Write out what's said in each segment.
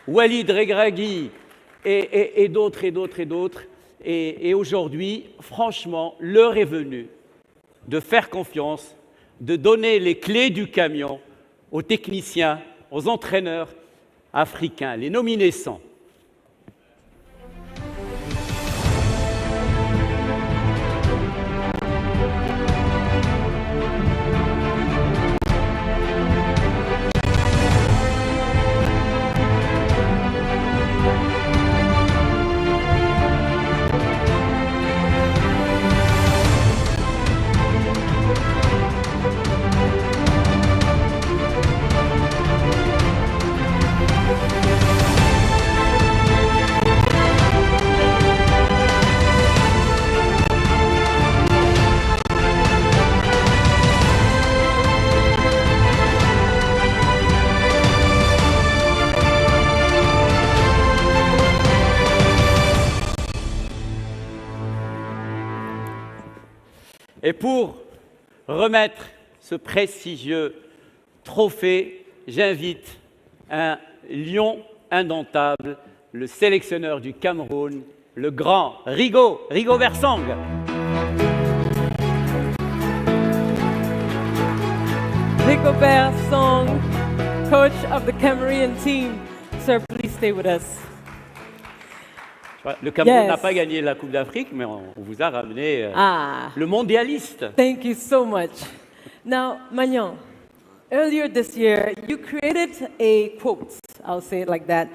Walid Regragui et d'autres et d'autres et d'autres. Et aujourd'hui, franchement, l'heure est venue de faire confiance, de donner les clés du camion aux techniciens, aux entraîneurs africains, les nominés sont. Et pour remettre ce prestigieux trophée, j'invite un lion indomptable, le sélectionneur du Cameroun, le grand Rigo Bersang. Rigo Bersang, coach of the Cameroonian team. Sir, please stay with us. Le Cameroun Yes. n'a pas gagné la Coupe d'Afrique, mais on vous a ramené le mondialiste. Thank you so much. Now, Magnan, earlier this year, you created a quote, I'll say it like that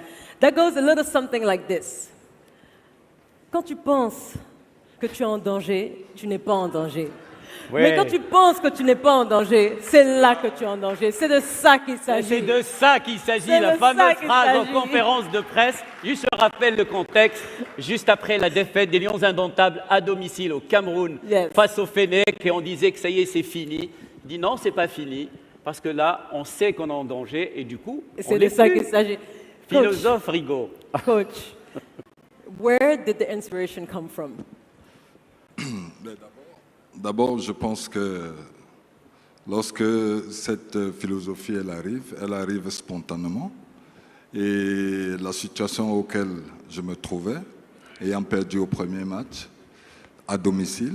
goes a little something like this. Quand tu penses que tu es en danger, tu n'es pas en danger. Ouais. Mais quand tu penses que tu n'es pas en danger, c'est là que tu es en danger. C'est de ça qu'il s'agit. C'est de ça qu'il s'agit, C'est la de fameuse ça qu'il phrase en s'agit. conférence de presse. Juste je rappelle le contexte, juste après la défaite des Lions indomptables à domicile au Cameroun Yes. face au Fennec, et on disait que ça y est, c'est fini. Il dit non, c'est pas fini, parce que là, on sait qu'on est en danger, et du coup, on C'est de est ça plus. qu'il s'agit. Philosophe Rigo. Coach, where did the inspiration come from? D'abord, je pense que lorsque cette philosophie elle arrive spontanément. Et la situation auquel je me trouvais, ayant perdu au premier match, à domicile,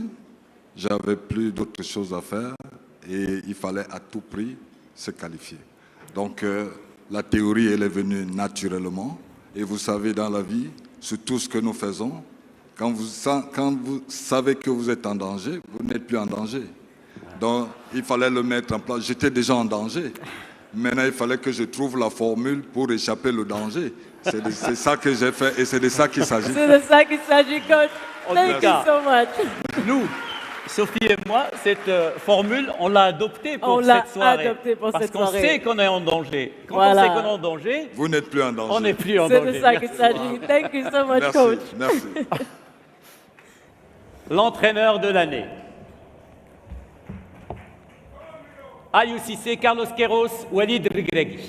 j'avais plus d'autres choses à faire et il fallait à tout prix se qualifier. Donc la théorie, elle est venue naturellement. Et vous savez, dans la vie, sur tout ce que nous faisons, quand vous savez que vous êtes en danger, vous n'êtes plus en danger. Donc, il fallait le mettre en place. J'étais déjà en danger. Maintenant, il fallait que je trouve la formule pour échapper au danger. C'est ça que j'ai fait et c'est de ça qu'il s'agit. C'est de ça qu'il s'agit, coach. En Thank tout cas, you so much. Nous, Sophie et moi, cette formule, on l'a adoptée pour On l'a cette soirée. adoptée pour parce cette qu'on soirée. sait qu'on est en danger. Quand Voilà. on sait qu'on est en danger, Vous n'êtes plus en danger. on n'est plus en C'est danger. de ça qu'il s'agit. Thank you so much, Merci, coach. merci. L'entraîneur de l'année. Aliou Cissé, Carlos Queiroz, Walid Regragui.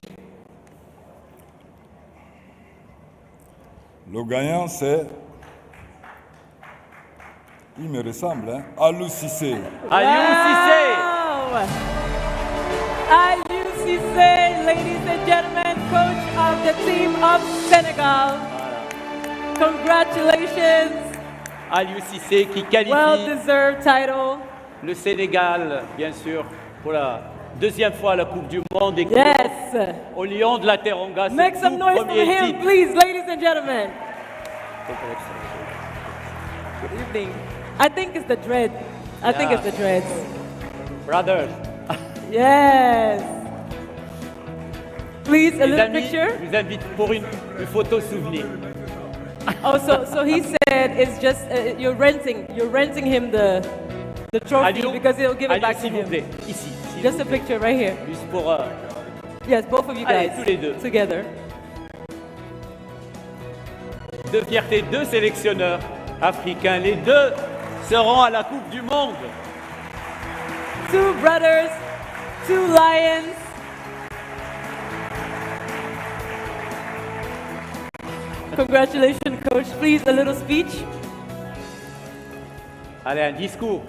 Le gagnant, c'est... Il me ressemble, hein? Aliou Cissé. Aliou Cissé. Wow. Aliou Cissé, ladies and gentlemen, coach of the team of Senegal. Congratulations. Aliou Cissé qui qualifie Well-deserved title. le Sénégal, bien sûr, pour la deuxième fois à la Coupe du Monde et Yes. au Lion de la Teranga, c'est Make le some tout noise for premier him, titre. please, ladies and gentlemen. Good evening. I think it's the dread. I think it's the dreads. Brothers, Yes. Please, a les little amis, picture. je vous invite pour une photo souvenir. Oh, so he said it's just you're renting him the trophy Aliou, because he'll give it Aliou, back to s'il vous him. plaît, ici. s'il Just vous a plaît. picture right here. Juste pour Yes, both of you Allez, guys tous les deux. together. de fierté, deux sélectionneurs africains. Les deux seront à la Coupe du Monde. Two brothers, two lions. Congratulations, coach. Please, a little speech. Allez, un discours.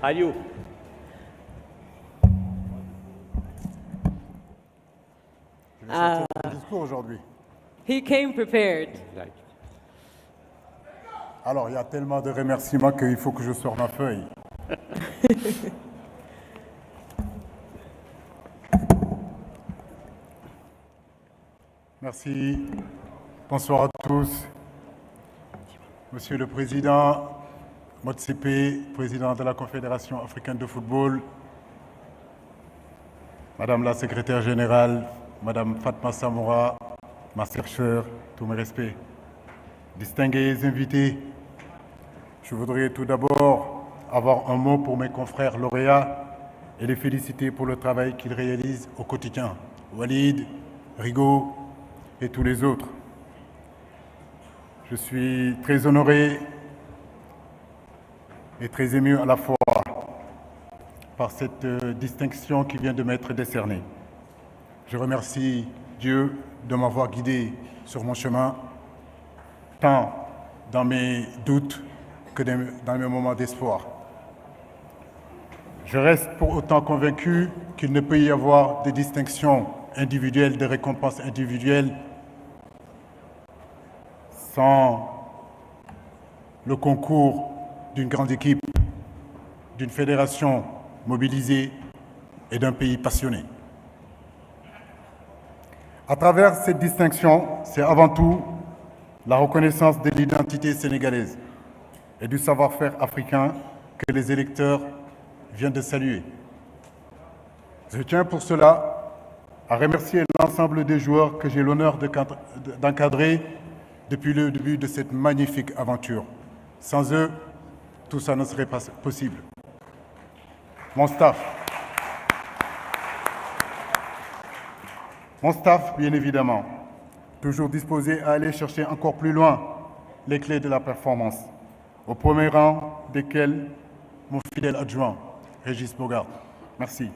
Aliou. Je vais sortir mon discours aujourd'hui. He came prepared. Exact. Alors, il y a tellement de remerciements qu'il faut que je sorte ma feuille. Merci. Bonsoir à tous. Monsieur le Président, Motsepe, Président de la Confédération africaine de football, Madame la Secrétaire générale, Madame Fatma Samoura, ma sœur, tous mes respects. Distingués invités, je voudrais tout d'abord avoir un mot pour mes confrères lauréats et les féliciter pour le travail qu'ils réalisent au quotidien. Walid, Rigaud et tous les autres. Je suis très honoré et très ému à la fois par cette distinction qui vient de m'être décernée. Je remercie Dieu de m'avoir guidé sur mon chemin, tant dans mes doutes que dans mes moments d'espoir. Je reste pour autant convaincu qu'il ne peut y avoir de distinction individuelle, de récompenses individuelles sans le concours d'une grande équipe, d'une fédération mobilisée et d'un pays passionné. À travers cette distinction, c'est avant tout la reconnaissance de l'identité sénégalaise et du savoir-faire africain que les électeurs viennent de saluer. Je tiens pour cela à remercier l'ensemble des joueurs que j'ai l'honneur d'encadrer depuis le début de cette magnifique aventure. Sans eux, tout ça ne serait pas possible. Mon staff, bien évidemment, toujours disposé à aller chercher encore plus loin les clés de la performance, au premier rang desquels mon fidèle adjoint, Régis Bogart. Merci.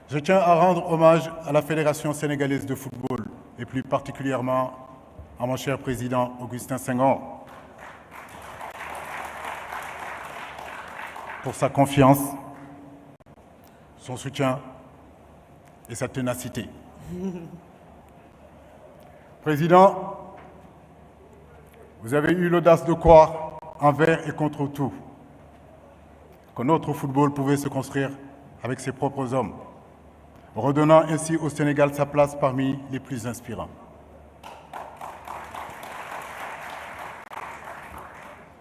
Je tiens à rendre hommage à la Fédération sénégalaise de football et plus particulièrement à mon cher président Augustin Senghor pour sa confiance, son soutien et sa ténacité. Président, vous avez eu l'audace de croire envers et contre tout que notre football pouvait se construire avec ses propres hommes, redonnant ainsi au Sénégal sa place parmi les plus inspirants.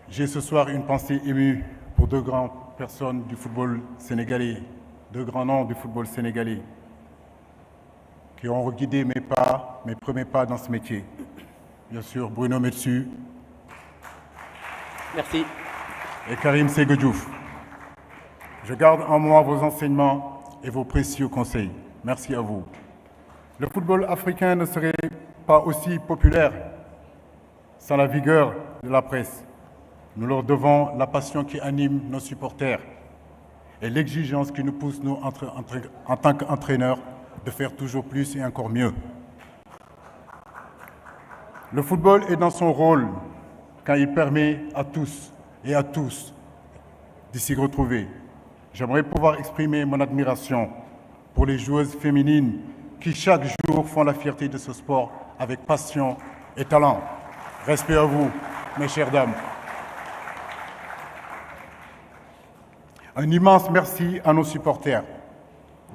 J'ai ce soir une pensée émue pour deux grandes personnes du football sénégalais, deux grands noms du football sénégalais, qui ont guidé mes premiers pas dans ce métier. Bien sûr, Bruno Metsu. Merci. Et Karim Ségue Diouf. Je garde en moi vos enseignements et vos précieux conseils. Merci à vous. Le football africain ne serait pas aussi populaire sans la vigueur de la presse. Nous leur devons la passion qui anime nos supporters et l'exigence qui nous pousse, nous, en tant qu'entraîneurs, de faire toujours plus et encore mieux. Le football est dans son rôle quand il permet à tous et à tous de s'y retrouver. J'aimerais pouvoir exprimer mon admiration pour les joueuses féminines qui chaque jour font la fierté de ce sport avec passion et talent. Respect à vous, mes chères dames. Un immense merci à nos supporters.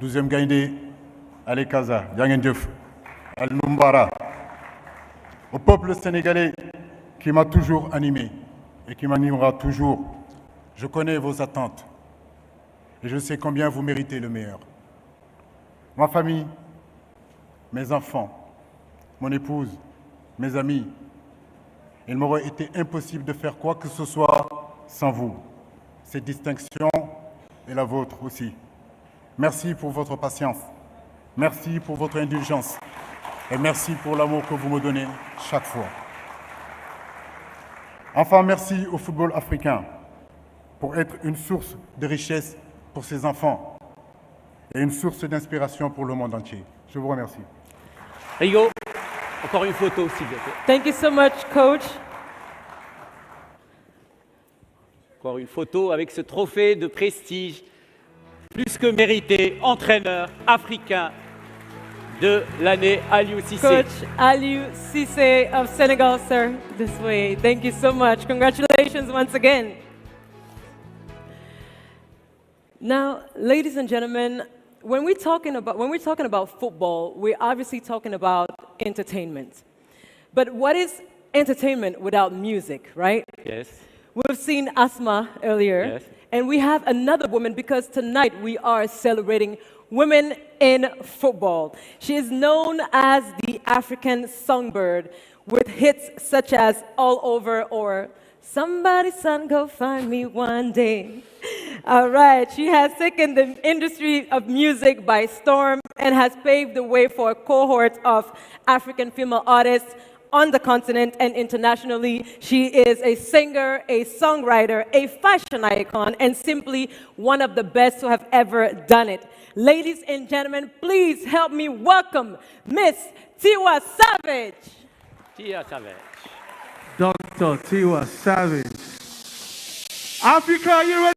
12e Gaïndé, Ale Kaza, Yangen Diouf, Al Numbara. Au peuple sénégalais qui m'a toujours animé et qui m'animera toujours. Je connais vos attentes et je sais combien vous méritez le meilleur. Ma famille, mes enfants, mon épouse, mes amis, il m'aurait été impossible de faire quoi que ce soit sans vous. Cette distinction est la vôtre aussi. Merci pour votre patience, merci pour votre indulgence et merci pour l'amour que vous me donnez chaque fois. Enfin, merci au football africain pour être une source de richesse pour ses enfants et une source d'inspiration pour le monde entier. Je vous remercie. Rigaud, encore une photo, s'il vous plaît. Thank you so much, Coach. Encore une photo avec ce trophée de prestige plus que mérité entraîneur africain de l'année, Aliou Cissé. Coach Aliou Cissé of Senegal, sir. This way. Thank you so much. Congratulations once again. Now, ladies and gentlemen, when we're talking about football, we're obviously talking about entertainment. But what is entertainment without music, right? Yes. We've seen Asma earlier, Yes. and we have another woman because tonight we are celebrating women in football. She is known as the African Songbird with hits such as All Over or Somebody's Son Go Find Me One Day. All right, she has taken the industry of music by storm and has paved the way for a cohort of African female artists on the continent and internationally. She is a singer, a songwriter, a fashion icon, and simply one of the best who have ever done it. Ladies and gentlemen, please help me welcome Miss Tiwa Savage. Tia Savage. Dr. Tiwa Savage. Africa, you ready?